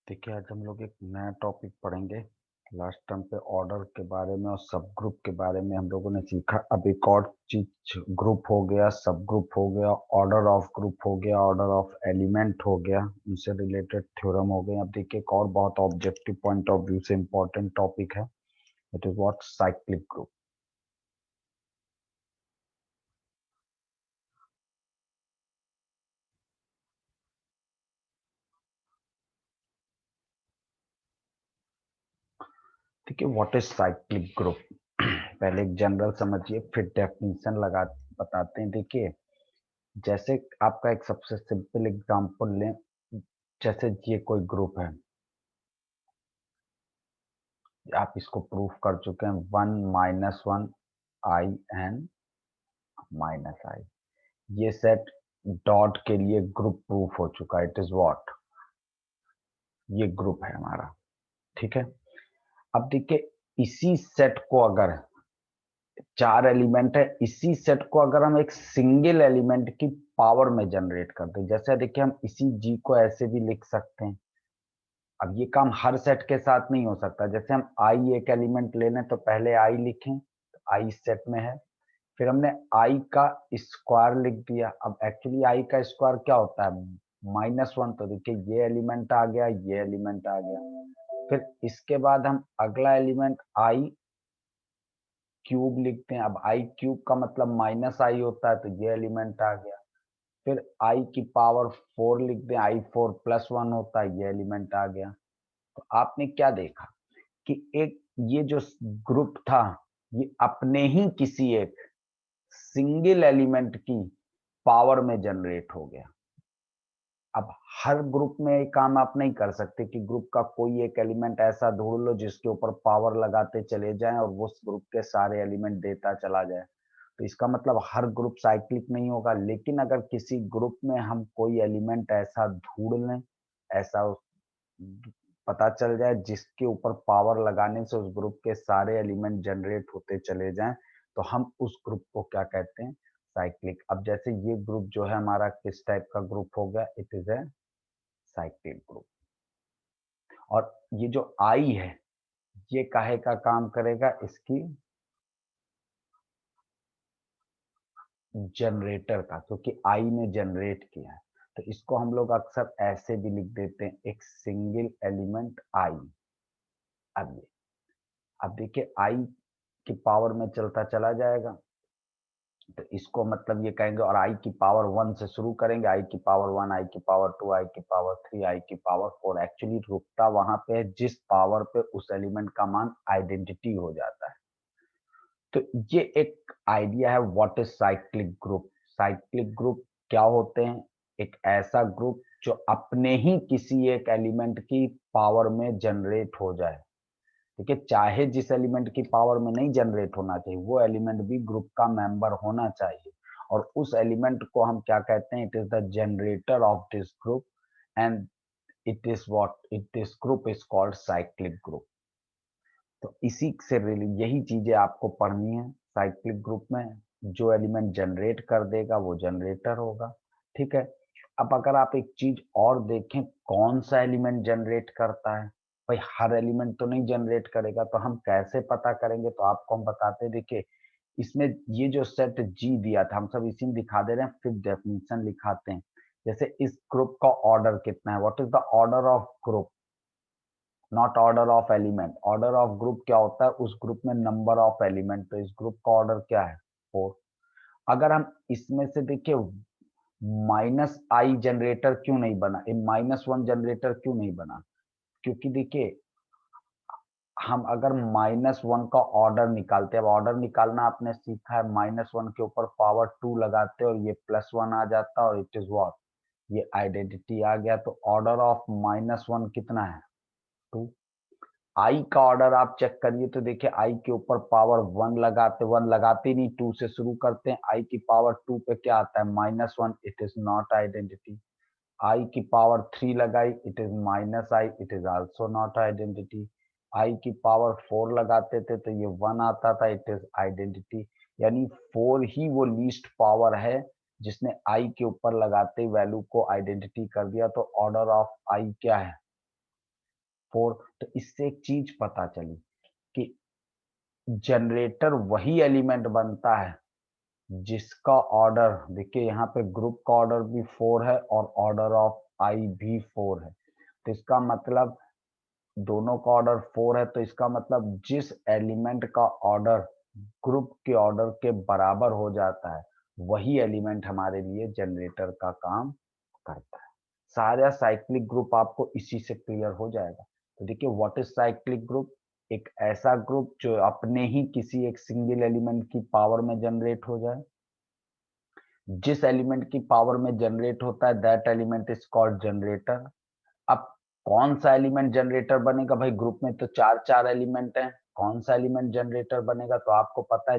देखिए, आज हम लोग एक नया टॉपिक पढ़ेंगे। लास्ट टाइम पे ऑर्डर के बारे में और सब ग्रुप के बारे में हम लोगों ने सीखा। अब एक और चीज, ग्रुप हो गया, सब ग्रुप हो गया, ऑर्डर ऑफ ग्रुप हो गया, ऑर्डर ऑफ एलिमेंट हो गया, उनसे रिलेटेड थ्योरम हो गए। अब देखिए एक और बहुत ऑब्जेक्टिव पॉइंट ऑफ व्यू से इम्पोर्टेंट टॉपिक है। It is what cyclic group. ठीक है, व्हाट इज साइक्लिक ग्रुप। पहले एक जनरल समझिए, फिर डेफिनेशन लगा बताते हैं। देखिए, जैसे आपका एक सबसे सिंपल एग्जांपल लें। जैसे ये कोई ग्रुप है, आप इसको प्रूफ कर चुके हैं। 1 - 1 आई एन -i, ये सेट डॉट के लिए ग्रुप प्रूफ हो चुका है। इट इज व्हाट, ये ग्रुप है हमारा। ठीक है, अब देखिए इसी सेट को, अगर चार एलिमेंट है, इसी सेट को अगर हम एक सिंगल एलिमेंट की पावर में जनरेट करते हैं, जैसे देखिए हम इसी जी को ऐसे भी लिख सकते हैं। अब ये काम हर सेट के साथ नहीं हो सकता। जैसे हम आई एक एलिमेंट ले लें तो पहले आई लिखें, तो आई सेट में है। फिर हमने आई का स्क्वायर लिख दिया। अब एक्चुअली आई का स्क्वायर क्या होता है, -1। तो देखिए ये एलिमेंट आ गया, ये एलिमेंट आ गया। फिर इसके बाद हम अगला एलिमेंट आई क्यूब लिखते हैं। अब आई क्यूब का मतलब -i होता है, तो ये एलिमेंट आ गया। फिर आई की पावर 4 लिख दें, i4+1 होता है, ये एलिमेंट आ गया। तो आपने क्या देखा कि एक ये जो ग्रुप था, ये अपने ही किसी एक सिंगल एलिमेंट की पावर में जनरेट हो गया। अब हर ग्रुप में ये काम आप नहीं कर सकते कि ग्रुप का कोई एक एलिमेंट ऐसा ढूंढ लो जिसके ऊपर पावर लगाते चले जाएं और वो उस ग्रुप के सारे एलिमेंट देता चला जाए। तो इसका मतलब हर ग्रुप साइक्लिक नहीं होगा। लेकिन अगर किसी ग्रुप में हम कोई एलिमेंट ऐसा ढूंढ लें, ऐसा पता चल जाए जिसके ऊपर पावर लगाने से उस ग्रुप के सारे एलिमेंट जनरेट होते चले जाएं, तो हम उस ग्रुप को क्या कहते हैं, साइक्लिक। अब जैसे ये ग्रुप जो है हमारा किस टाइप का ग्रुप हो गया, it is a cyclic group. और ये जो आई है, ये काहे का काम करेगा, इसकी जनरेटर का, क्योंकि आई ने जनरेट किया है। तो इसको हम लोग अक्सर ऐसे भी लिख देते हैं, एक सिंगल एलिमेंट आई। अब ये, अब देखिए आई की पावर में चलता चला जाएगा, तो इसको मतलब ये कहेंगे। और आई की पावर 1 से शुरू करेंगे, आई की पावर 1, आई की पावर 2, आई की पावर 3, आई की पावर 4। एक्चुअली रुकता वहां पे है जिस पावर पे उस एलिमेंट का मान आइडेंटिटी हो जाता है। तो ये एक आइडिया है what is cyclic group. Cyclic group क्या होते हैं, एक ऐसा ग्रुप जो अपने ही किसी एक एलिमेंट की पावर में जनरेट हो जाए। ठीक है, चाहे जिस एलिमेंट की पावर में नहीं जनरेट होना चाहिए, वो एलिमेंट भी ग्रुप का मेंबर होना चाहिए। और उस एलिमेंट को हम क्या कहते हैं, it is the generator of this group. And it is what, it this group is called cyclic group. तो इसी से यही चीजें आपको पढ़नी है। साइक्लिक ग्रुप में जो एलिमेंट जनरेट कर देगा वो जनरेटर होगा। ठीक है, अब अगर आप एक चीज और देखें, कौन सा एलिमेंट जनरेट करता है। भाई हर एलिमेंट तो नहीं जनरेट करेगा, तो हम कैसे पता करेंगे, तो आपको हम बताते हैं। देखिए, इसमें ये जो सेट जी दिया था, हम सब इसी में दिखा दे रहे हैं, फिर डेफिनेशन लिखाते हैं। जैसे इस ग्रुप का ऑर्डर कितना है, what is the order of group, not order of element. Order of group क्या होता है, उस ग्रुप में नंबर ऑफ एलिमेंट। तो इस ग्रुप का ऑर्डर क्या है, 4। अगर हम इसमें से देखिए, -i जनरेटर क्यों नहीं बना, -1 जनरेटर क्यों नहीं बना, क्योंकि देखिए हम अगर -1 का ऑर्डर निकालते हैं, अब ऑर्डर निकालना आपने सीखा है, -1 के ऊपर पावर 2 लगाते और ये +1 आ जाता, और इट इज व्हाट, ये आइडेंटिटी आ गया। तो ऑर्डर ऑफ -1 कितना है, 2। आई का ऑर्डर आप चेक करिए, तो देखिए आई के ऊपर पावर 1 लगाते, 1 लगाते नहीं, 2 से शुरू करते हैं। आई की पावर 2 पे क्या आता है, -1, it is not identity. I की पावर 3 लगाई, it is -i, it is also not identity. I की पावर 4 लगाते थे तो ये 1 आता था, इट इज आइडेंटिटी। यानी 4 ही वो लीस्ट पावर है जिसने आई के ऊपर लगाते वैल्यू को आइडेंटिटी कर दिया। तो ऑर्डर ऑफ आई क्या है, 4। तो इससे एक चीज पता चली कि जनरेटर वही एलिमेंट बनता है जिसका ऑर्डर, देखिए यहाँ पे ग्रुप का ऑर्डर भी 4 है और ऑर्डर ऑफ आई भी 4 है। तो इसका मतलब दोनों का ऑर्डर 4 है, तो इसका मतलब जिस एलिमेंट का ऑर्डर ग्रुप के ऑर्डर के बराबर हो जाता है वही एलिमेंट हमारे लिए जनरेटर का काम करता है। सारा साइक्लिक ग्रुप आपको इसी से क्लियर हो जाएगा। तो देखिए व्हाट इज साइक्लिक ग्रुप, एक ऐसा ग्रुप जो अपने ही किसी एक सिंगल एलिमेंट की पावर में जनरेट हो जाए। जिस एलिमेंट की पावर में जनरेट होता है that element is called generator. अब कौन सा एलिमेंट जनरेटर बनेगा, भाई ग्रुप में तो चार चार एलिमेंट हैं, कौन सा एलिमेंट जनरेटर बनेगा, तो आपको पता है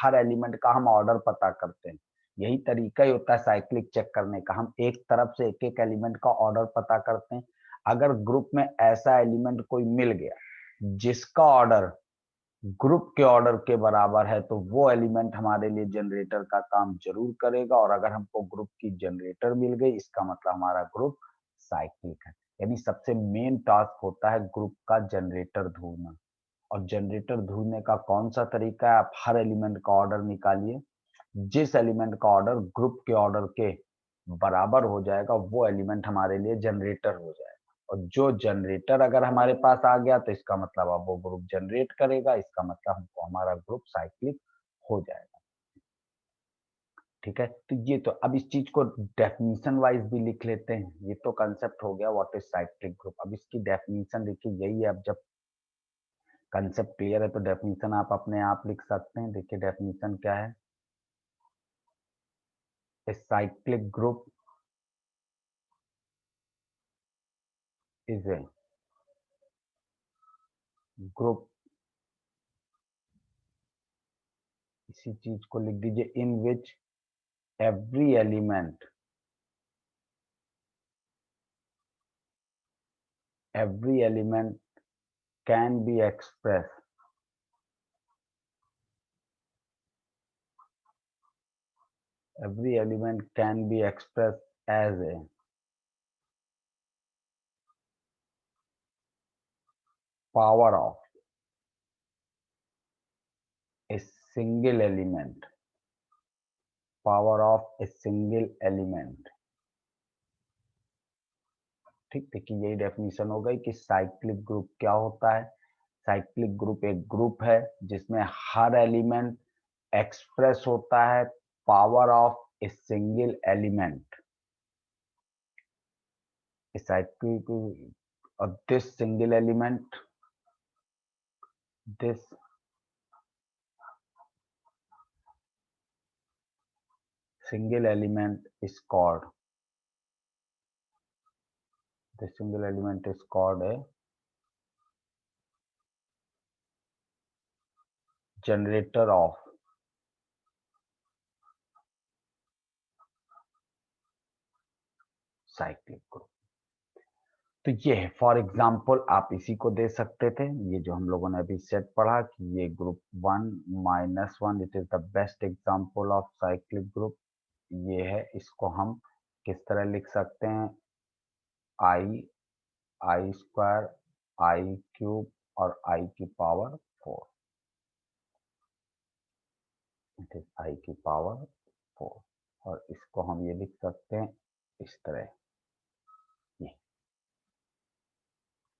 हर एलिमेंट का हम ऑर्डर पता करते हैं। यही तरीका ही होता है साइक्लिक चेक करने का, हम एक तरफ से एक एक एलिमेंट का ऑर्डर पता करते हैं। अगर ग्रुप में ऐसा एलिमेंट कोई मिल गया जिसका ऑर्डर ग्रुप के ऑर्डर के बराबर है तो वो एलिमेंट हमारे लिए जनरेटर का काम जरूर करेगा। और अगर हमको ग्रुप की जनरेटर मिल गई इसका मतलब हमारा ग्रुप साइक्लिक है। यानी सबसे मेन टास्क होता है ग्रुप का जनरेटर ढूंढना। और जनरेटर ढूंढने का कौन सा तरीका है, आप हर एलिमेंट का ऑर्डर निकालिए, जिस एलिमेंट का ऑर्डर ग्रुप के ऑर्डर के बराबर हो जाएगा वो एलिमेंट हमारे लिए जनरेटर हो जाएगा। और जो जनरेटर अगर हमारे पास आ गया तो इसका मतलब अब वो ग्रुप जनरेट करेगा, इसका मतलब हमको हमारा ग्रुप साइक्लिक हो जाएगा। ठीक है, तो ये तो अब इस चीज को डेफिनेशन वाइज भी लिख लेते हैं। ये तो कंसेप्ट हो गया व्हाट इज साइक्लिक ग्रुप। अब इसकी डेफिनेशन देखिए यही है। अब जब कंसेप्ट क्लियर है तो डेफिनेशन आप अपने आप लिख सकते हैं। देखिए डेफिनेशन क्या है, a cyclic group is a group, इसी चीज को लिख दीजिए, in which every element can be express every element can be expressed as a power of a single element, power of a single element। ठीक, देखिए यही डेफिनेशन हो गई कि साइक्लिक ग्रुप क्या होता है। साइक्लिक ग्रुप एक ग्रुप है जिसमें हर एलिमेंट एक्सप्रेस होता है power of a single element. Cyclic और this single element, this single element is called, the single element is called a generator of cyclic group. तो ये है फॉर एग्जाम्पल, आप इसी को दे सकते थे, ये जो हम लोगों ने अभी सेट पढ़ा कि ये group 1 - 1 it is the best example of cyclic group. ये है, इसको हम किस तरह लिख सकते हैं, आई, आई स्क्वायर, आई क्यूब और आई की पावर 4, इट इज आई की पावर 4। और इसको हम ये लिख सकते हैं इस तरह, ये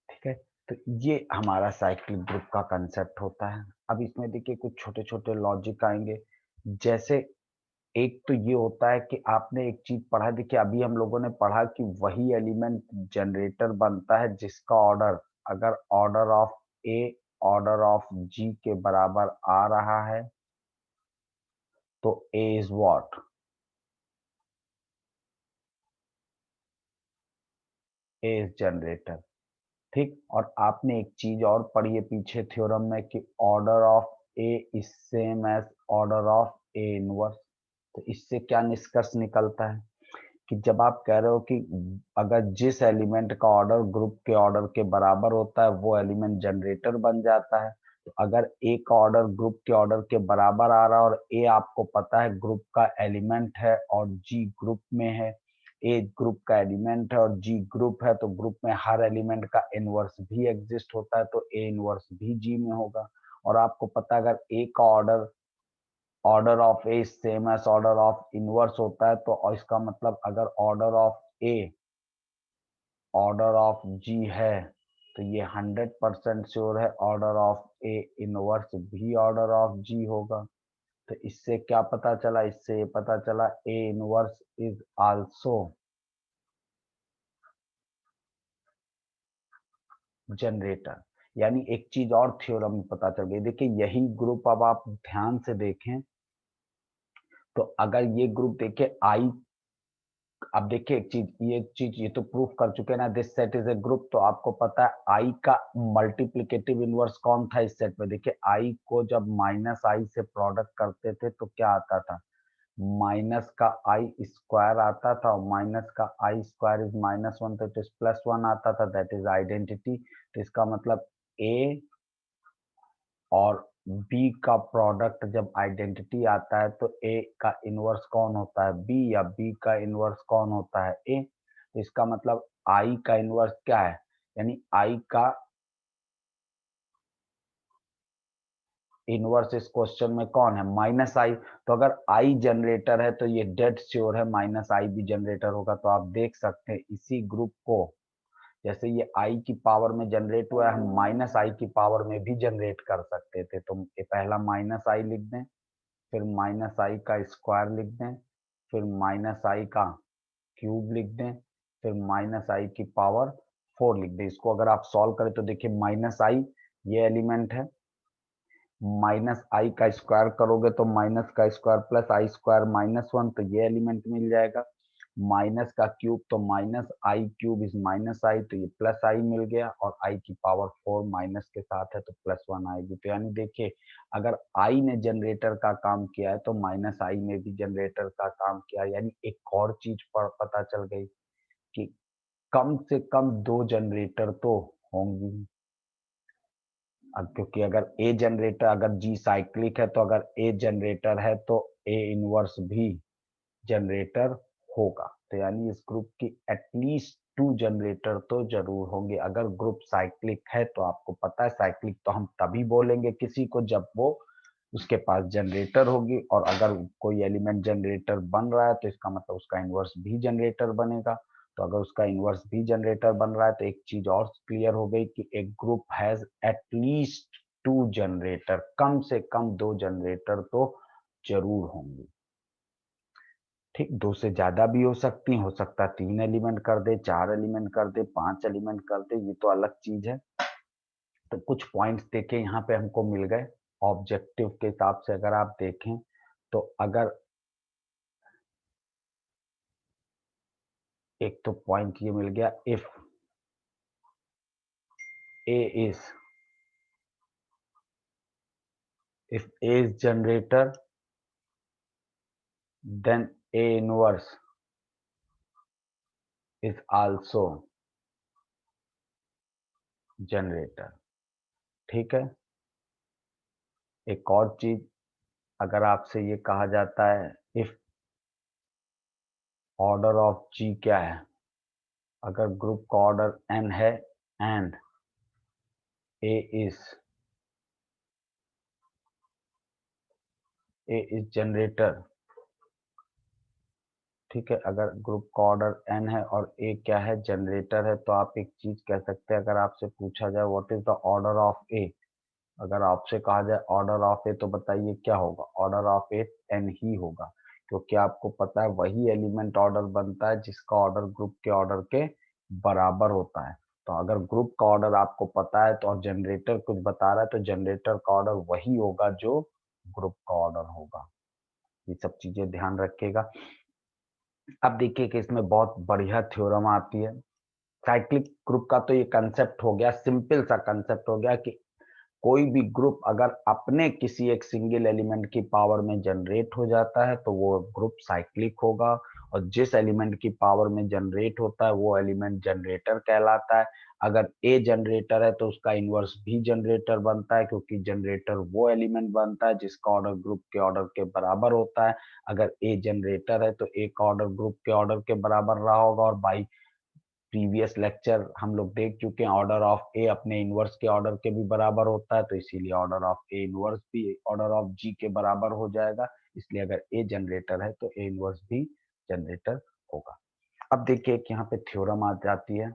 ठीक है। तो ये हमारा साइक्लिक ग्रुप का कंसेप्ट होता है। अब इसमें देखिए कुछ छोटे छोटे लॉजिक आएंगे। जैसे एक तो ये होता है कि आपने एक चीज पढ़ा, देखिए अभी हम लोगों ने पढ़ा कि वही एलिमेंट जनरेटर बनता है जिसका ऑर्डर, अगर order of A order of G के बराबर आ रहा है तो A is what, A is generator. ठीक, और आपने एक चीज और पढ़ी है पीछे थ्योरम में कि order of A is same as order of A inverse. तो इससे क्या निष्कर्ष निकलता है कि जब आप कह रहे हो कि अगर जिस एलिमेंट का ऑर्डर ग्रुप के ऑर्डर के बराबर होता है वो एलिमेंट जनरेटर बन जाता है। तो अगर ए का ऑर्डर ग्रुप के ऑर्डर के बराबर आ रहा है और ए आपको पता है ग्रुप का एलिमेंट है और जी ग्रुप में है, ए ग्रुप का एलिमेंट है और जी ग्रुप है, तो ग्रुप में हर एलिमेंट का इनवर्स भी एग्जिस्ट होता है, तो ए इनवर्स भी जी में होगा। और आपको पता है अगर ए का order of A same as order of inverse होता है, तो इसका मतलब अगर order of A order of G है तो ये 100% श्योर है ऑर्डर ऑफ ए इनवर्स भी ऑर्डर ऑफ जी होगा। तो इससे क्या पता चला, इससे ये पता चला ए इनवर्स इज आल्सो जनरेटर। यानी एक चीज और थ्योरम पता चल गई। देखिए यही ग्रुप अब आप ध्यान से देखें तो अगर ये ग्रुप देखे आई, अब देखिए एक चीज ये तो प्रूफ कर चुके ना, this set is a group, तो आपको पता है आई का मल्टीप्लिकेटिव इनवर्स कौन था इस सेट में। देखिए आई को जब माइनस आई से प्रोडक्ट करते थे तो क्या आता था, माइनस का आई स्क्वायर आता था, और माइनस का आई स्क्वायर इज -1, तो इट इज +1 आता था, दैट इज आइडेंटिटी। तो इसका मतलब ए और बी का प्रोडक्ट जब आइडेंटिटी आता है तो ए का इनवर्स कौन होता है, बी, या बी का इनवर्स कौन होता है, ए। तो इसका मतलब आई का इनवर्स क्या है, यानी आई का इनवर्स इस क्वेश्चन में कौन है, माइनस आई। तो अगर आई जनरेटर है तो ये डेड श्योर है माइनस आई भी जनरेटर होगा। तो आप देख सकते हैं इसी ग्रुप को, जैसे ये आई की पावर में जनरेट हुआ है, हम माइनस आई की पावर में भी जनरेट कर सकते थे। तो ये पहला माइनस आई लिख दें, फिर माइनस आई का स्क्वायर लिख दें, फिर माइनस आई का क्यूब लिख दें, फिर माइनस आई की पावर 4 लिख दें। इसको अगर आप सॉल्व करें तो देखिए माइनस आई ये एलिमेंट है, माइनस आई का स्क्वायर करोगे तो माइनस का स्क्वायर प्लस आई स्क्वायर -1, तो ये एलिमेंट मिल जाएगा। माइनस का क्यूब तो minus I cube is minus I, तो ये प्लस आई मिल गया, और आई की पावर 4 माइनस के साथ है तो +1 आएगी। तो यानी देखिए अगर आई ने जनरेटर का काम किया है तो माइनस आई ने भी जनरेटर का काम किया। यानी एक और चीज पर पता चल गई कि कम से कम 2 जनरेटर तो होंगी। अब क्योंकि अगर ए जनरेटर, अगर जी साइक्लिक है तो अगर ए जनरेटर है तो ए इनवर्स भी जनरेटर होगा। तो यानी इस ग्रुप की एटलीस्ट 2 जनरेटर तो जरूर होंगे। अगर ग्रुप साइक्लिक है तो आपको पता है साइक्लिक तो हम तभी बोलेंगे किसी को जब वो उसके पास जनरेटर होगी, और अगर कोई एलिमेंट जनरेटर बन रहा है तो इसका मतलब उसका इनवर्स भी जनरेटर बनेगा। तो अगर उसका इनवर्स भी जनरेटर बन रहा है तो एक चीज और क्लियर हो गई कि एक ग्रुप हैज एटलीस्ट 2 जनरेटर, कम से कम 2 जनरेटर तो जरूर होंगे। ठीक, 2 से ज्यादा भी हो सकती, हो सकता है 3 एलिमेंट कर दे, 4 एलिमेंट कर दे, 5 एलिमेंट कर दे, ये तो अलग चीज है। तो कुछ पॉइंट्स देखें यहाँ पे हमको मिल गए ऑब्जेक्टिव के हिसाब से। अगर आप देखें तो अगर एक तो पॉइंट ये मिल गया, if A is generator then A inverse is also generator. ठीक है, एक और चीज, अगर आपसे ये कहा जाता है इफ ऑर्डर ऑफ जी क्या है, अगर ग्रुप का ऑर्डर n है एंड ए इज जनरेटर, ठीक है, अगर ग्रुप का ऑर्डर n है और ए क्या है, जनरेटर है, तो आप एक चीज कह सकते हैं, अगर आपसे पूछा जाए what is the order of A, अगर आपसे कहा जाए ऑर्डर ऑफ ए, तो बताइए क्या होगा, ऑर्डर ऑफ ए n ही होगा। क्योंकि आपको पता है वही एलिमेंट ऑर्डर बनता है जिसका ऑर्डर ग्रुप के ऑर्डर के बराबर होता है। तो अगर ग्रुप का ऑर्डर आपको पता है तो और जनरेटर कुछ बता रहा है तो जनरेटर का ऑर्डर वही होगा जो ग्रुप का ऑर्डर होगा। ये सब चीजें ध्यान रखिएगा। अब देखिए कि इसमें बहुत बढ़िया थ्योरम आती है। साइक्लिक ग्रुप का तो ये कंसेप्ट हो गया, सिंपल सा कंसेप्ट हो गया कि कोई भी ग्रुप अगर अपने किसी एक सिंगल एलिमेंट की पावर में जनरेट हो जाता है तो वो ग्रुप साइक्लिक होगा। और जिस एलिमेंट की पावर में जनरेट होता है वो एलिमेंट जनरेटर कहलाता है। अगर ए जनरेटर है तो उसका इनवर्स भी जनरेटर बनता है, क्योंकि जनरेटर वो एलिमेंट बनता है जिसका ऑर्डर ग्रुप के ऑर्डर के बराबर होता है। अगर ए जनरेटर है तो ए का ऑर्डर ग्रुप के ऑर्डर के बराबर रहा होगा, और बाई प्रीवियस लेक्चर हम लोग देख चुके हैं ऑर्डर ऑफ ए अपने इनवर्स के ऑर्डर के भी बराबर होता है, तो इसीलिए ऑर्डर ऑफ ए इनवर्स भी ऑर्डर ऑफ जी के बराबर हो जाएगा। इसलिए अगर ए जनरेटर है तो ए इनवर्स भी जनरेटर होगा। अब देखिए कि यहाँ पे थ्योरम आ जाती है,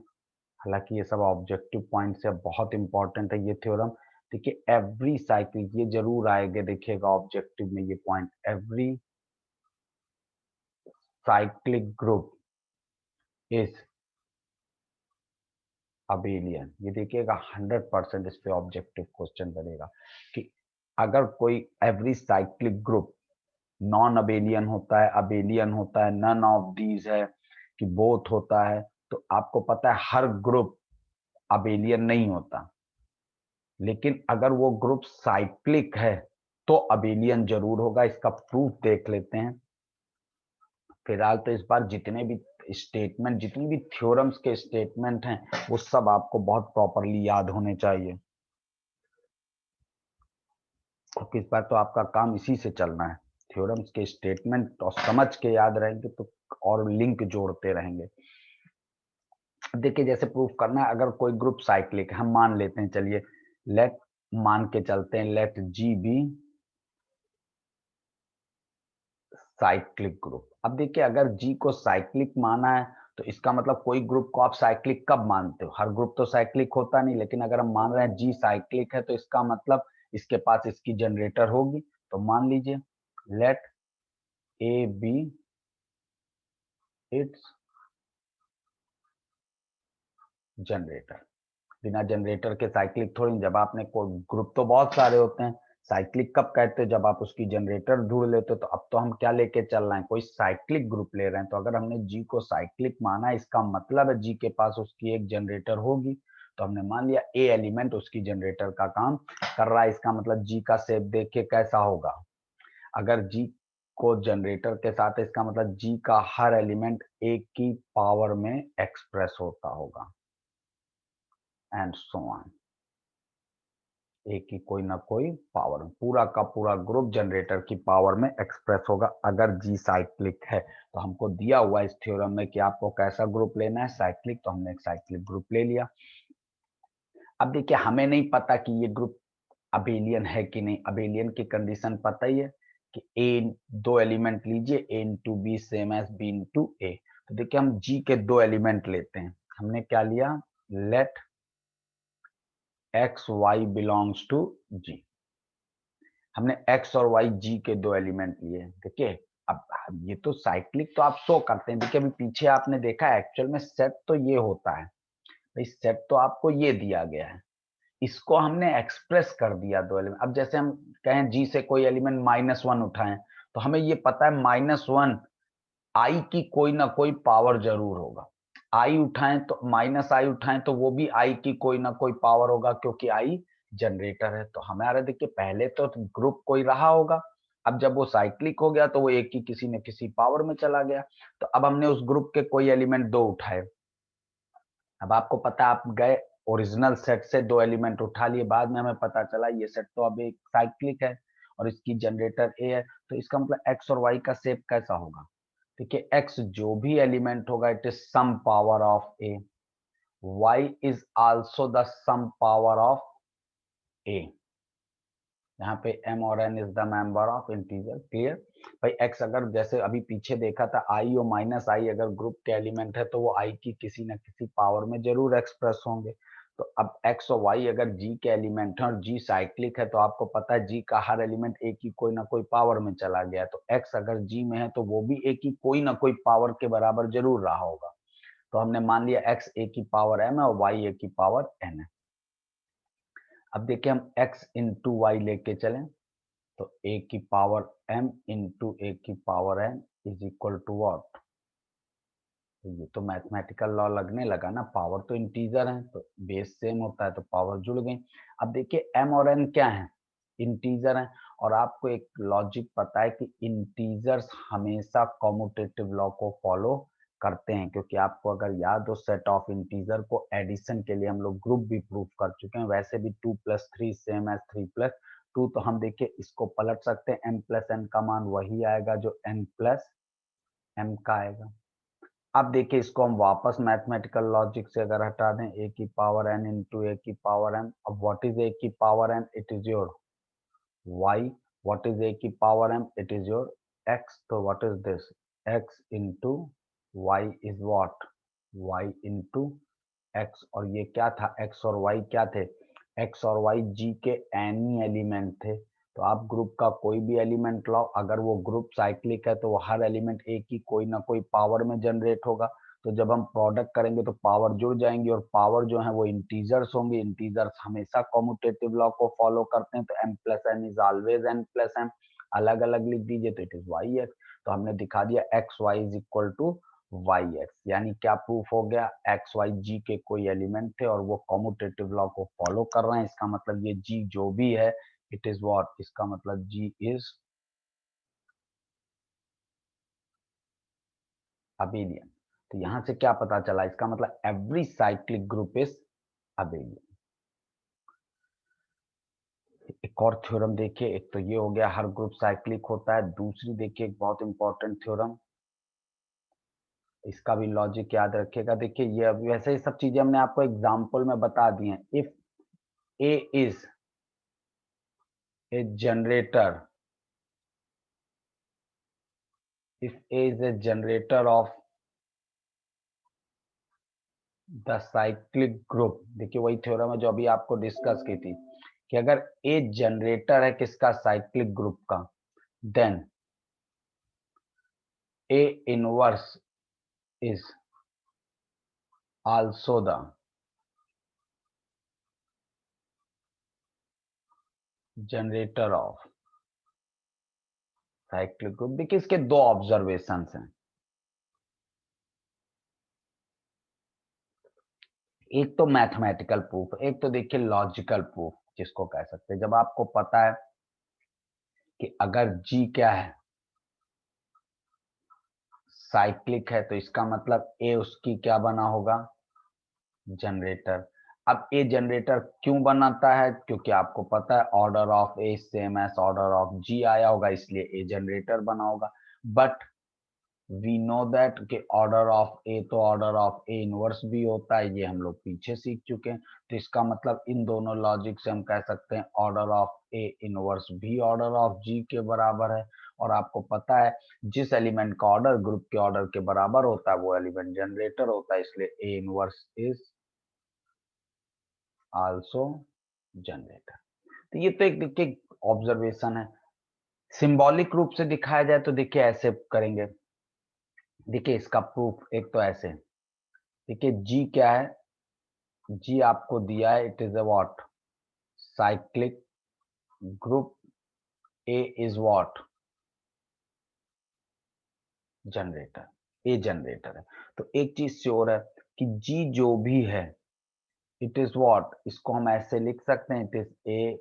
हालांकि ये सब ऑब्जेक्टिव पॉइंट से बहुत इंपॉर्टेंट है ये थ्योरम। देखिए एवरी साइकिल, ये जरूर आएगा, देखिएगा ऑब्जेक्टिव में ये point, every cyclic group is abelian. ये देखिएगा 100% इस पे ऑब्जेक्टिव क्वेश्चन बनेगा कि अगर कोई every cyclic group non abelian होता है, अबेलियन होता है, नन ऑफ दीज है, कि बोथ होता है, तो आपको पता है हर ग्रुप अबेलियन नहीं होता, लेकिन अगर वो ग्रुप साइक्लिक है तो अबेलियन जरूर होगा। इसका प्रूफ देख लेते हैं। फिलहाल तो इस बार जितने भी स्टेटमेंट, जितनी भी थ्योरम्स के स्टेटमेंट हैं वो सब आपको बहुत प्रॉपरली याद होने चाहिए, क्योंकि इस बार तो आपका काम इसी से चलना है। थ्योरम्स के स्टेटमेंट और समझ के याद रहेंगे तो और लिंक जोड़ते रहेंगे। देखिए जैसे प्रूफ करना है, अगर कोई ग्रुप साइक्लिक हम मान लेते हैं, चलिए लेट मान के चलते हैं, let G be cyclic group. अब देखिए अगर जी को साइक्लिक माना है तो इसका मतलब कोई ग्रुप को आप साइक्लिक कब मानते हो? हर ग्रुप तो साइक्लिक होता नहीं, लेकिन अगर हम मान रहे हैं जी साइक्लिक है तो इसका मतलब इसके पास इसकी जनरेटर होगी। तो मान लीजिए let a be its generator. बिना जनरेटर के साइक्लिक थोड़ी, जब आपने कोई ग्रुप तो बहुत सारे होते हैं, साइक्लिक कब कहते हैं? जब आप उसकी जनरेटर ढूंढ लेते हो। तो अब तो हम क्या लेके चल रहे हैं? कोई साइक्लिक ग्रुप ले रहे हैं। तो अगर हमने जी को साइक्लिक माना, इसका मतलब है जी के पास उसकी एक जनरेटर होगी। तो हमने मान लिया ए एलिमेंट उसकी जनरेटर का काम कर रहा है। इसका मतलब जी का शेप देख के कैसा होगा? अगर जी को जनरेटर के साथ है, इसका मतलब जी का हर एलिमेंट ए की पावर में एक्सप्रेस होता होगा, एंड सो ऑन। एक की कोई ना कोई पावर में पूरा का पूरा ग्रुप जनरेटर की पावर में एक्सप्रेस होगा अगर जी साइक्लिक है। तो हमको दिया हुआ इस थ्योरम में कि आपको कैसा ग्रुप लेना है, साइक्लिक, तो हमने एक साइक्लिक ग्रुप ले लिया। अब देखिए हमें नहीं पता कि ये ग्रुप अबेलियन है कि नहीं। अबेलियन की कंडीशन पता ही है कि ए, दो एलिमेंट लीजिए, A into B same as B into A. तो देखिए हम जी के दो एलिमेंट लेते हैं। हमने क्या लिया? Let X Y belongs to G. हमने एक्स और वाई जी के दो एलिमेंट लिए। देखिए अब ये तो साइक्लिक तो आप शो करते हैं। देखिए अभी पीछे आपने देखा एक्चुअल में सेट तो ये होता है भाई, सेट तो आपको ये दिया गया है, इसको हमने एक्सप्रेस कर दिया दो एलिमेंट। अब जैसे हम कहें जी से कोई एलिमेंट -1 उठाएं, तो हमें ये पता है -1 आई की कोई ना कोई पावर जरूर होगा। आई उठाएं तो -आई उठाएं तो वो भी आई की कोई ना कोई पावर होगा, क्योंकि आई जनरेटर है। तो हमारा देखिए पहले तो ग्रुप कोई रहा होगा, अब जब वो साइक्लिक हो गया तो वो एक की किसी न किसी पावर में चला गया। तो अब हमने उस ग्रुप के कोई एलिमेंट दो उठाए। अब आपको पता, आप गए ओरिजिनल सेट से दो एलिमेंट उठा लिए, बाद में हमें पता चला ये सेट तो अब एक साइक्लिक है और इसकी जनरेटर ए है। तो इसका मतलब एक्स और वाई का शेप कैसा होगा? देखिए एक्स जो भी एलिमेंट होगा it is some power of A, Y is also the some power of A. यहाँ पे m और n is the member of integer. Clear भाई? x अगर जैसे अभी पीछे देखा था i और -i अगर ग्रुप के एलिमेंट है तो वो i की किसी न किसी पावर में जरूर एक्सप्रेस होंगे। तो अब x और y अगर g के एलिमेंट है और g साइक्लिक है, तो आपको पता है g का हर एलिमेंट a की कोई ना कोई पावर में चला गया। तो x अगर g में है तो वो भी a की कोई ना कोई पावर के बराबर जरूर रहा होगा। तो हमने मान लिया x a की पावर m है और y a की पावर n है। अब देखिए हम x इंटू वाई लेके चलें तो a की पावर m इंटू a की power n is equal to what? ये तो मैथमेटिकल लॉ लगने लगा ना, पावर तो इंटीजर है तो बेस सेम होता है तो पावर जुड़ गई। अब देखिए m और n क्या है? इंटीजर हैं। और आपको एक लॉजिक पता है कि इंटीजर्स हमेशा कॉम्यूटेटिव लॉ को फॉलो करते हैं, क्योंकि आपको अगर याद हो सेट ऑफ इंटीजर को एडिशन के लिए हम लोग ग्रुप भी प्रूफ कर चुके हैं। वैसे भी 2+3 सेम एज 3+2, तो हम देखिए इसको पलट सकते हैं, m+n का मान वही आएगा जो n+m का आएगा। अब देखिए इसको हम वापस मैथमेटिकल लॉजिक से अगर हटा दें, a की पावर n इंटू a की पावर m। अब व्हाट इज a की power n? It is your y। What is a की power m? It is your x। तो what is this? x into y is what? y into x। और ये क्या था? x और y क्या थे? x और y g के एनी एलिमेंट थे। तो आप ग्रुप का कोई भी एलिमेंट लाओ, अगर वो ग्रुप साइक्लिक है तो वो हर एलिमेंट एक ही कोई ना कोई पावर में जनरेट होगा। तो जब हम प्रोडक्ट करेंगे तो पावर जुड़ जाएंगी, और पावर जो है वो इंटीजर्स होंगे। इंटीजर्स हमेशा कॉम्यूटेटिव लॉ को फॉलो करते हैं, तो m+n इज ऑलवेज n+m। अलग अलग लिख दीजिए तो इट इज y x। तो हमने दिखा दिया x y is equal to y x. यानी क्या प्रूफ हो गया? एक्स वाई जी के कोई एलिमेंट थे और वो कॉम्यूटेटिव लॉ को फॉलो कर रहे हैं। इसका मतलब ये जी जो भी है इट इज व्हाट? इसका मतलब जी इज अबेलियन। तो यहां से क्या पता चला? इसका मतलब every cyclic group is abelian. एक और थ्योरम देखिए, एक तो ये हो गया हर ग्रुप साइक्लिक होता है। दूसरी देखिए एक बहुत इंपॉर्टेंट थ्योरम, इसका भी लॉजिक याद रखिएगा। देखिए ये वैसे ही सब चीजें हमने आपको एग्जांपल में बता दी हैं। If A is a generator, if A is a generator of the cyclic group, देखिए वही थ्योरम है जो अभी आपको डिस्कस की थी कि अगर ए जनरेटर है किसका? साइक्लिक ग्रुप का, then A inverse is also the generator of cyclic group. देखिए इसके दो ऑब्जर्वेशन हैं। एक तो मैथमेटिकल प्रूफ, एक तो देखिए लॉजिकल प्रूफ जिसको कह सकते हैं। जब आपको पता है कि अगर जी क्या है? साइक्लिक है, तो इसका मतलब ए उसकी क्या बना होगा? जनरेटर। अब ए जनरेटर क्यों बनाता है? क्योंकि आपको पता है order of A same as order of G आया होगा, इसलिए ए जनरेटर बना होगा। बट वी नो दैट कि ऑर्डर ऑफ ए तो ऑर्डर ऑफ ए इनवर्स भी होता है, ये हम लोग पीछे सीख चुके हैं। तो इसका मतलब इन दोनों लॉजिक से हम कह सकते हैं ऑर्डर ऑफ ए इनवर्स भी ऑर्डर ऑफ जी के बराबर है। और आपको पता है जिस एलिमेंट का ऑर्डर ग्रुप के ऑर्डर के बराबर होता है वो एलिमेंट जनरेटर होता है, इसलिए ए इनवर्स इज आल्सो जनरेटर। तो ये तो एक देखिए ऑब्जर्वेशन है। सिंबॉलिक रूप से दिखाया जाए तो देखिए ऐसे करेंगे। देखिए इसका प्रूफ एक तो ऐसे, देखिए जी क्या है? जी आपको दिया है it is a what? Cyclic group. A is what? Generator. A generator है। तो एक चीज श्योर है कि जी जो भी है इट इज व्हाट? इसको हम ऐसे लिख सकते हैं, it is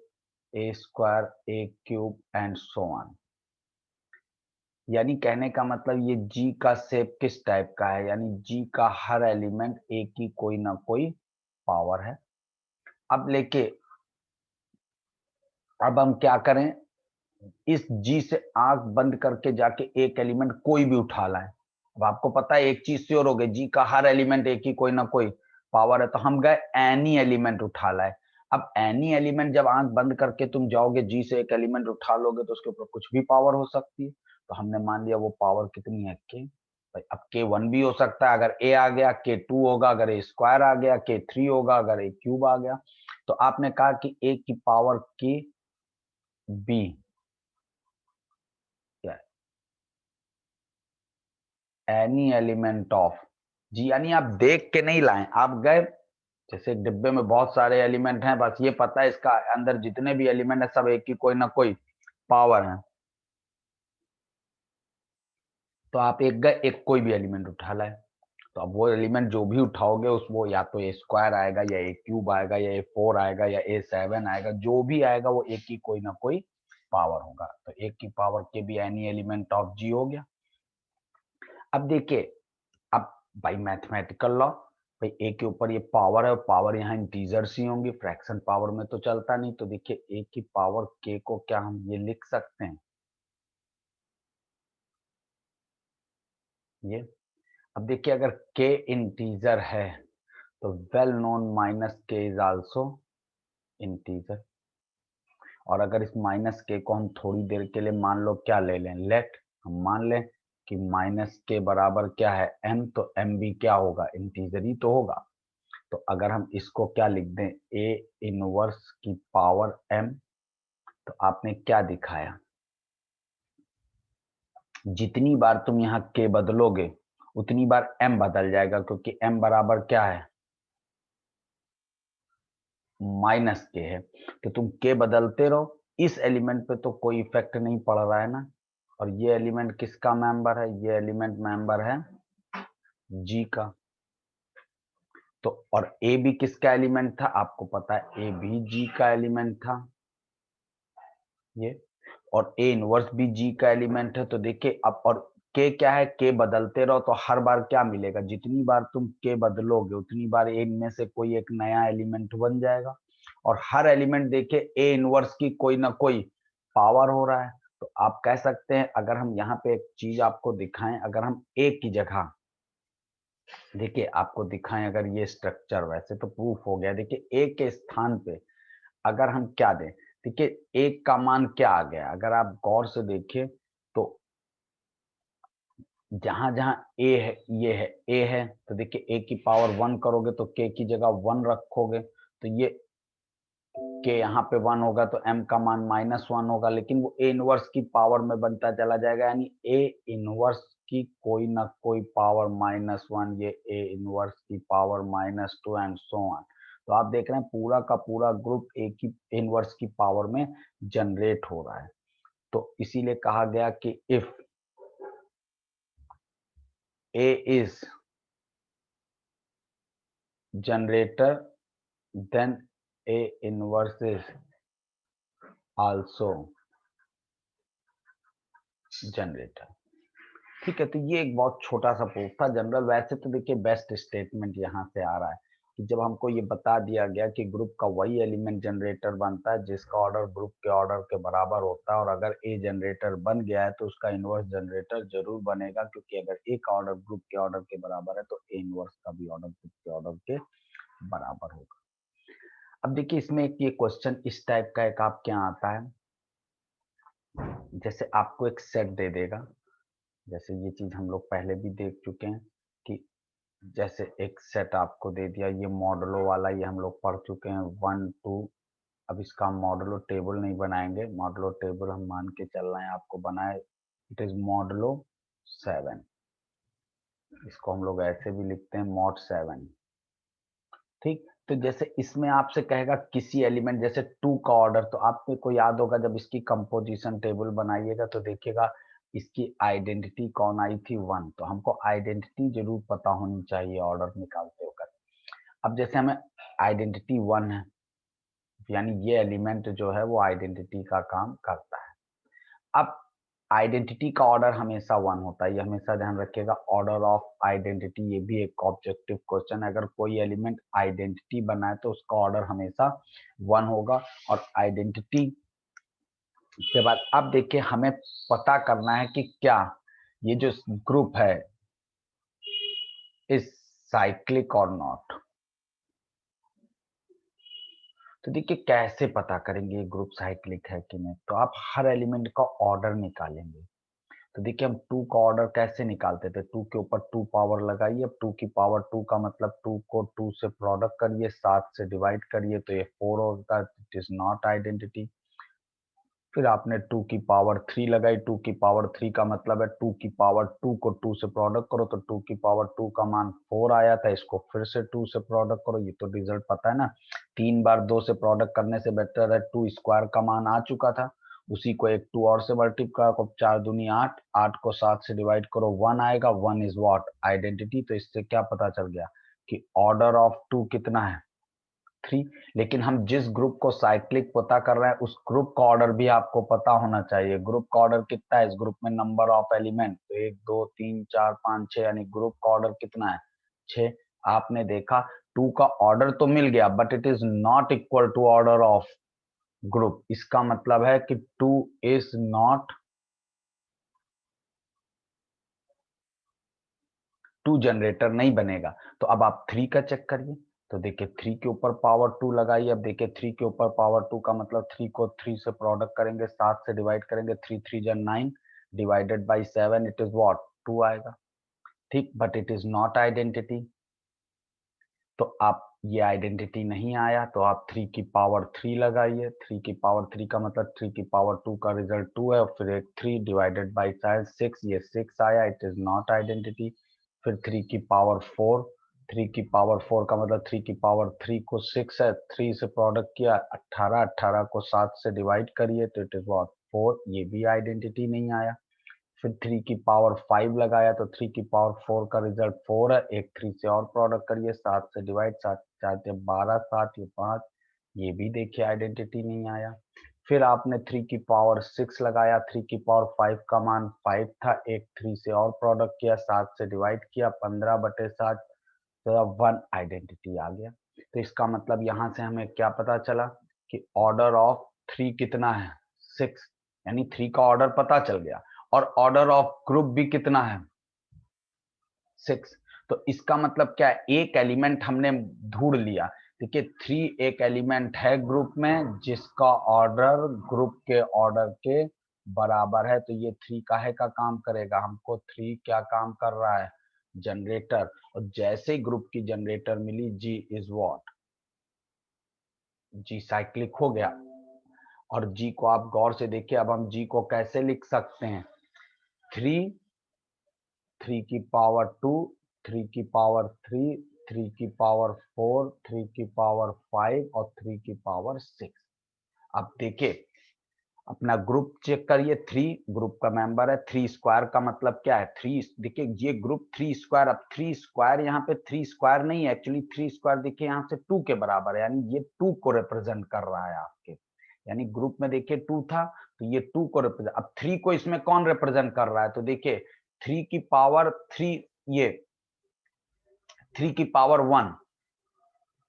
a square A cube and so on. यानी कहने का मतलब ये जी का शेप किस टाइप का है? यानी जी का हर एलिमेंट ए की कोई ना कोई पावर है। अब लेके अब हम क्या करें? इस जी से आंख बंद करके जाके एक एलिमेंट कोई भी उठा लाए। अब आपको पता है एक चीज श्योर हो गई, जी का हर एलिमेंट एक ही कोई ना कोई पावर है, तो हम गए एनी एलिमेंट उठा लाए। अब एनी एलिमेंट जब आंख बंद करके तुम जाओगे जी से एक एलिमेंट उठा लोगे तो उसके ऊपर कुछ भी पावर हो सकती है। तो हमने मान लिया वो पावर कितनी है? के। भाई अब के वन भी हो सकता है, अगर ए आ गया के टू होगा, अगर ए स्क्वायर आ गया के थ्री होगा, अगर ए क्यूब आ गया। तो आपने कहा कि ए की पावर के बी क्या? एनी एलिमेंट ऑफ जी। यानी आप देख के नहीं लाए, आप गए जैसे एक डिब्बे में बहुत सारे एलिमेंट हैं, बस ये पता है इसका अंदर जितने भी एलिमेंट है सब एक की कोई ना कोई पावर है। तो आप एक गए एक कोई भी एलिमेंट उठा लाए। तो अब वो एलिमेंट जो भी उठाओगे उस वो या तो ए स्क्वायर आएगा या ए क्यूब आएगा या ए 4 आएगा या ए 7 आएगा, जो भी आएगा वो एक की कोई ना कोई पावर होगा। तो एक की पावर के भी एनी एलिमेंट ऑफ जी हो गया। अब देखिए, अब बाई मैथमेटिकल लॉ, भाई ए के ऊपर ये पावर है और पावर यहाँ इंटीजर्स ही होंगी, फ्रैक्शन पावर में तो चलता नहीं। तो देखिए ए की पावर के को क्या हम ये लिख सकते हैं, ये। अब देखिए अगर के इंटीजर है तो वेल नोन माइनस के इज आल्सो इंटीजर। और अगर इस माइनस के को हम थोड़ी देर के लिए मान लो क्या ले लें, लेट हम मान लें कि माइनस के बराबर क्या है m, तो m भी क्या होगा, इंटीजर ही तो होगा। तो अगर हम इसको क्या लिख दें, a इनवर्स की पावर m, तो आपने क्या दिखाया, जितनी बार तुम यहाँ k बदलोगे उतनी बार m बदल जाएगा, क्योंकि m बराबर क्या है, माइनस के है। तो तुम के बदलते रहो, इस एलिमेंट पे तो कोई इफेक्ट नहीं पड़ रहा है ना। और ये एलिमेंट किसका मेंबर है, ये एलिमेंट मेंबर है जी का। तो और ए भी किसका एलिमेंट था, आपको पता है ए भी जी का एलिमेंट था ये। और ए इनवर्स भी जी का एलिमेंट है। तो देखिए अब, और के क्या है, के बदलते रहो तो हर बार क्या मिलेगा, जितनी बार तुम के बदलोगे उतनी बार ए में से कोई एक नया एलिमेंट बन जाएगा। और हर एलिमेंट देखिए ए इनवर्स की कोई ना कोई पावर हो रहा है। तो आप कह सकते हैं, अगर हम यहाँ पे एक चीज आपको दिखाएं, अगर हम ए की जगह देखिए आपको दिखाएं, अगर ये स्ट्रक्चर, वैसे तो प्रूफ हो गया, देखिए ए के स्थान पे अगर हम क्या दें, देखिए एक का मान क्या आ गया, अगर आप गौर से देखिए तो जहां जहां ए है, ये है ए है, तो देखिए ए की पावर 1 करोगे तो के की जगह 1 रखोगे तो ये के यहाँ पे 1 होगा, तो m का मान -1 होगा, लेकिन वो ए इनवर्स की पावर में बनता चला जाएगा, यानी ए इनवर्स की कोई ना कोई पावर -1, ये ए इनवर्स की पावर -2 एंड सो ऑन। तो आप देख रहे हैं पूरा का पूरा ग्रुप ए की इनवर्स की पावर में जनरेट हो रहा है। तो इसीलिए कहा गया कि if A is generator then A inverse is also generator. ठीक है, तो ये एक बहुत छोटा सा प्रूफ था जनरल। वैसे तो देखिए बेस्ट स्टेटमेंट यहाँ से आ रहा है कि जब हमको ये बता दिया गया कि ग्रुप का वही एलिमेंट जनरेटर बनता है जिसका ऑर्डर ग्रुप के ऑर्डर के बराबर होता है, और अगर ए जनरेटर बन गया है तो उसका इनवर्स जनरेटर जरूर बनेगा, क्योंकि अगर ए का ऑर्डर ग्रुप के ऑर्डर के बराबर है तो ए इनवर्स का भी ऑर्डर ग्रुप के ऑर्डर के बराबर होगा। अब देखिए इसमें एक ये क्वेश्चन इस टाइप का एक आपके यहाँ आता है, जैसे आपको एक सेट दे देगा, जैसे ये चीज हम लोग पहले भी देख चुके हैं कि जैसे एक सेट आपको दे दिया, ये मॉडलो वाला ये हम लोग पढ़ चुके हैं 1 2। अब इसका हम मॉडलो टेबल नहीं बनाएंगे, मॉडलो टेबल हम मान के चल रहे हैं आपको बनाए, इट इज मॉडलो 7। इसको हम लोग ऐसे भी लिखते हैं मॉड 7। ठीक, तो जैसे इसमें आपसे कहेगा किसी एलिमेंट जैसे 2 का ऑर्डर, तो आपको याद होगा जब इसकी कंपोजिशन टेबल बनाइएगा तो देखिएगा इसकी आइडेंटिटी कौन आई थी, 1। तो हमको आइडेंटिटी जरूर पता होनी चाहिए ऑर्डर निकालते होकर। अब जैसे हमें आइडेंटिटी 1 है, यानी ये एलिमेंट जो है वो आइडेंटिटी का काम करता है। अब आइडेंटिटी का ऑर्डर हमेशा 1 होता है, ये हमेशा ध्यान रखिएगा। ऑर्डर ऑफ आइडेंटिटी, ये भी एक ऑब्जेक्टिव क्वेश्चन है, अगर कोई एलिमेंट आइडेंटिटी बनाए तो उसका ऑर्डर हमेशा 1 होगा। और आइडेंटिटी के बाद अब देखिए हमें पता करना है कि क्या ये जो ग्रुप है इज साइक्लिक और नॉट। तो देखिए कैसे पता करेंगे ये ग्रुप साइक्लिक है कि नहीं, तो आप हर एलिमेंट का ऑर्डर निकालेंगे। तो देखिए हम 2 का ऑर्डर कैसे निकालते थे, 2 के ऊपर 2 पावर लगाइए। अब 2 की पावर 2 का मतलब 2 को 2 से प्रोडक्ट करिए, 7 से डिवाइड करिए तो ये 4 होगा, इट इज नॉट आइडेंटिटी। फिर आपने 2 की पावर 3 लगाई, 2 की पावर 3 का मतलब है 2 की पावर 2 को 2 से प्रोडक्ट करो, तो 2 की पावर 2 का मान 4 आया था, इसको फिर से 2 से प्रोडक्ट करो, ये तो रिजल्ट पता है ना। 3 बार 2 से प्रोडक्ट करने से बेटर है 2 स्क्वायर का मान आ चुका था, उसी को एक 2 और से मल्टीप्लाई करो, 4 दूनी 8, 8 को 7 से डिवाइड करो, 1 आएगा। 1 इज व्हाट? आइडेंटिटी। तो इससे क्या पता चल गया कि ऑर्डर ऑफ 2 कितना है? 3। लेकिन हम जिस ग्रुप को साइक्लिक पता कर रहे हैं उस ग्रुप का ऑर्डर भी आपको पता होना चाहिए। ग्रुप का ऑर्डर कितना है? इस ग्रुप में नंबर ऑफ एलिमेंट तो 1 2 3 4 5 6, यानी ग्रुप का ऑर्डर कितना है? 6। आपने देखा 2 का ऑर्डर तो मिल गया, but it is not equal to order of group. इसका मतलब है कि 2 इज नॉट 2 जनरेटर नहीं बनेगा। तो अब आप 3 का चेक करिए। तो देखिए 3 के ऊपर पावर 2 लगाइए। अब देखिए 3 के ऊपर पावर 2 का मतलब 3 को 3 से प्रोडक्ट करेंगे, 7 से डिवाइड करेंगे, 3 3 जा 9 divided by 7, it is what? 2 आएगा। ठीक, but it is not identity. तो आप ये आइडेंटिटी नहीं आया तो आप 3 की पावर 3 लगाइए। 3 की पावर 3 का मतलब 3 की पावर 2 का रिजल्ट 2 है, और फिर एक 3 डिवाइडेड बाई 6, ये 6 आया, इट इज नॉट आइडेंटिटी। फिर 3 की पावर 4, 3 की पावर 4 का मतलब 3 की पावर 3 को 6 है, 3 से प्रोडक्ट किया 18, 18 को 7 से डिवाइड करिए तो इट इज व्हाट? 4, ये भी आइडेंटिटी नहीं आया। फिर 3 की पावर 5 लगाया तो 3 की पावर 4 का रिजल्ट 4 है, एक 3 से और प्रोडक्ट करिए, 7 से डिवाइड, 7 चाहते 12, 7 ये 5, ये भी देखिए आइडेंटिटी नहीं आया। फिर आपने 3 की पावर 6 लगाया, 3 की पावर 5 का मान 5 था, एक 3 से और प्रोडक्ट किया, 7 से डिवाइड किया, 15/7, तो अब 1 आइडेंटिटी आ गया। तो इसका मतलब यहाँ से हमें क्या पता चला कि ऑर्डर ऑफ 3 कितना है? 6, यानी 3 का ऑर्डर पता चल गया। और ऑर्डर ऑफ ग्रुप भी कितना है? 6। तो इसका मतलब क्या है? एक एलिमेंट हमने ढूंढ लिया। देखिए 3 एक एलिमेंट है ग्रुप में जिसका ऑर्डर ग्रुप के ऑर्डर के बराबर है। तो ये 3 काहे का काम करेगा? हमको 3 क्या काम कर रहा है? जनरेटर। और जैसे ही ग्रुप की जनरेटर मिली, G is what? G cyclic हो गया। और जी को आप गौर से देखिए, अब हम जी को कैसे लिख सकते हैं? 3, 3 की पावर 2, 3 की पावर 3, 3 की पावर 4, 3 की पावर 5 और 3 की पावर 6। अब देखिए अपना ग्रुप चेक करिए। 3 ग्रुप का मेंबर है। 3 स्क्वायर का मतलब क्या है? 3, देखिए ये ग्रुप 3 स्क्वायर। अब 3 स्क्वायर यहाँ पे 3 स्क्वायर नहीं है, एक्चुअली 3 स्क्वायर देखिए यहाँ से 2 के बराबर है, यानी ये 2 को रिप्रेजेंट कर रहा है आपके। यानी ग्रुप में देखिए 2 था तो ये 2 को रिप्रेजेंट। अब 3 को इसमें कौन रिप्रेजेंट कर रहा है? तो देखिए 3 की पावर 3, ये 3 की पावर 1,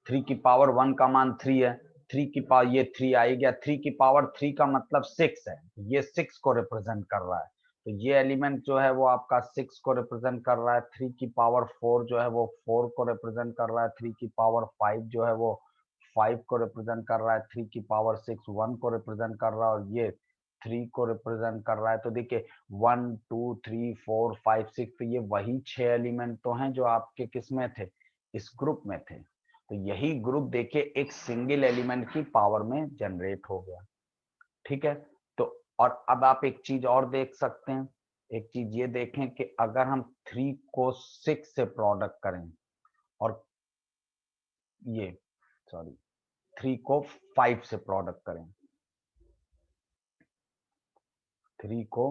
3 की पावर 1 का मान 3 है। 3 की पावर, ये 3 आ ही गया। 3 की पावर 3 का मतलब 6 है, ये 6 को रिप्रेजेंट कर रहा है। तो ये एलिमेंट जो है वो आपका 6 को रिप्रेजेंट कर रहा है। 3 की पावर 4 जो है वो 4 को रिप्रेजेंट कर रहा है। 3 की पावर 5 जो है वो 5 को रिप्रेजेंट कर रहा है। 3 की पावर 6 1 को रिप्रेजेंट कर रहा है, और ये 3 को रिप्रेजेंट कर रहा है। तो देखिए 1 2 3 4 5 6, तो ये वही 6 एलिमेंट तो हैं जो आपके किस में थे? इस ग्रुप में थे। तो यही ग्रुप देखिए एक सिंगल एलिमेंट की पावर में जनरेट हो गया। ठीक है। तो और अब आप एक चीज और देख सकते हैं। एक चीज ये देखें कि अगर हम 3 को 6 से प्रोडक्ट करें, और ये सॉरी 3 को 5 से प्रोडक्ट करें, 3 को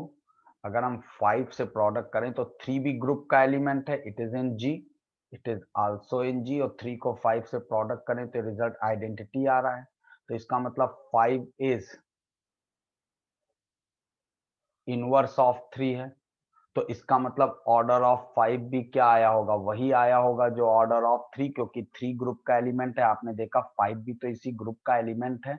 अगर हम 5 से प्रोडक्ट करें तो 3 भी ग्रुप का एलिमेंट है, it is in G, it is also in G. और 3 को 5 से प्रोडक्ट करें तो रिजल्ट आइडेंटिटी आ रहा है। तो इसका मतलब 5 इज इनवर्स ऑफ 3 है। तो इसका मतलब ऑर्डर ऑफ 5 भी क्या आया होगा? वही आया होगा जो ऑर्डर ऑफ 3, क्योंकि 3 ग्रुप का एलिमेंट है। आपने देखा 5 भी तो इसी ग्रुप का एलिमेंट है।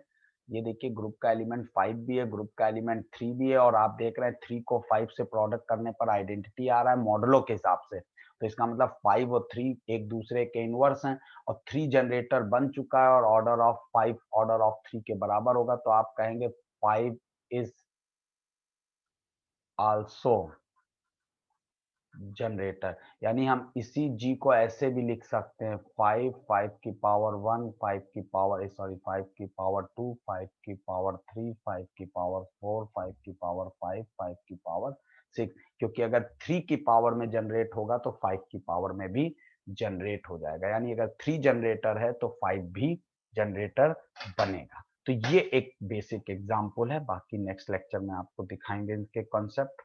ये देखिए ग्रुप का एलिमेंट 5 भी है, ग्रुप का एलिमेंट 3 भी है, और आप देख रहे हैं 3 को 5 से प्रोडक्ट करने पर आइडेंटिटी आ रहा है मॉडुलो के हिसाब से। तो इसका मतलब 5 और 3 एक दूसरे के इनवर्स हैं, और 3 जनरेटर बन चुका है, और ऑर्डर ऑफ 5 ऑर्डर ऑफ 3 के बराबर होगा। तो आप कहेंगे 5 इज आल्सो जनरेटर। यानी हम इसी जी को ऐसे भी लिख सकते हैं 5, 5 की पावर 1, 5 की पावर 5 की पावर 2, 5 की पावर 3, 5 की पावर 4, 5 की पावर 5, 5 की पावर 6। क्योंकि अगर 3 की पावर में जनरेट होगा तो 5 की पावर में भी जनरेट हो जाएगा। यानी अगर 3 जनरेटर है तो 5 भी जनरेटर बनेगा। तो ये एक बेसिक एग्जाम्पल है, बाकी नेक्स्ट लेक्चर में आपको दिखाएंगे इनके कॉन्सेप्ट।